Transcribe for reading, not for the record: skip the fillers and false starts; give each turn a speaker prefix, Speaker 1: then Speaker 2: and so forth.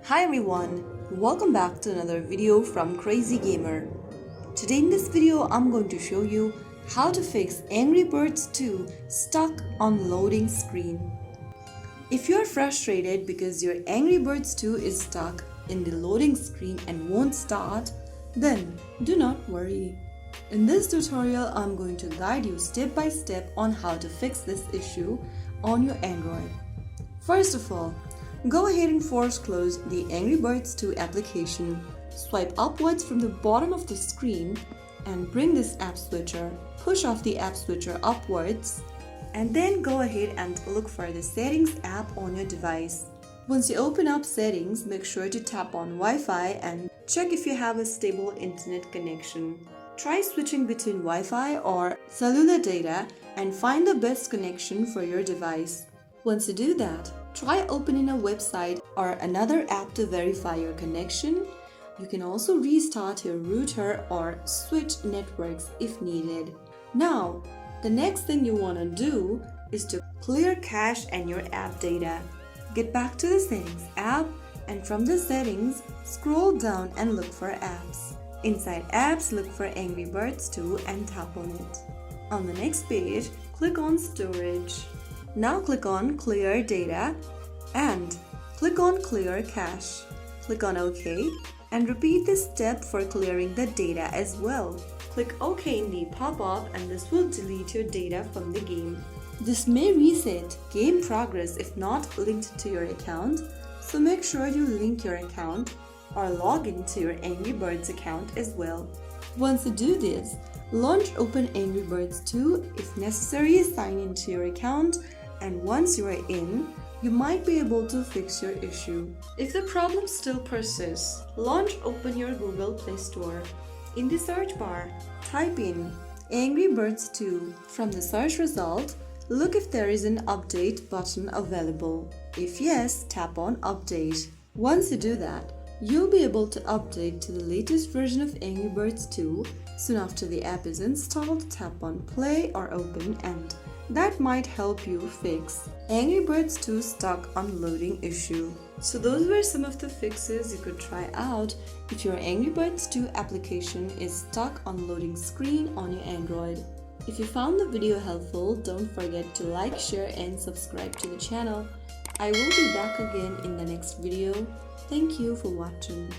Speaker 1: Hi everyone, welcome back to another video from Crazy Gamer. Today in this video I'm going to show you how to fix Angry Birds 2 stuck on loading screen. If you're frustrated because your Angry Birds 2 is stuck in the loading screen and won't start, then do not worry. In this tutorial I'm going to guide you step by step on how to fix this issue on your Android. First of all, go ahead and force close the Angry Birds 2 application. Swipe upwards from the bottom of the screen and bring this app switcher. Push off the app switcher upwards and then go ahead and look for the Settings app on your device. Once you open up Settings, make sure to tap on Wi-Fi and check if you have a stable internet connection. Try switching between Wi-Fi or cellular data and find the best connection for your device. Once you do that, try opening a website or another app to verify your connection. You can also restart your router or switch networks if needed. Now, the next thing you want to do is to clear cache and your app data. Get back to the Settings app and from the Settings, scroll down and look for Apps. Inside Apps, look for Angry Birds 2 and tap on it. On the next page, click on Storage. Now click on Clear Data and click on Clear Cache. Click on OK and repeat this step for clearing the data as well. Click OK in the pop-up and this will delete your data from the game. This may reset game progress if not linked to your account, so make sure you link your account or log into your Angry Birds account as well. Once you do this, launch Open Angry Birds 2. If necessary, sign into your account, and once you are in, you might be able to fix your issue. If the problem still persists, open your Google Play Store. In the search bar, type in Angry Birds 2. From the search result, look if there is an update button available. If yes, tap on Update. Once you do that, you'll be able to update to the latest version of Angry Birds 2. Soon after the app is installed, tap on Play or Open and that might help you fix Angry Birds 2 stuck on loading issue. So those were some of the fixes you could try out if your Angry Birds 2 application is stuck on loading screen on your Android. If you found the video helpful, don't forget to like, share and subscribe to the channel. I will be back again in the next video. Thank you for watching.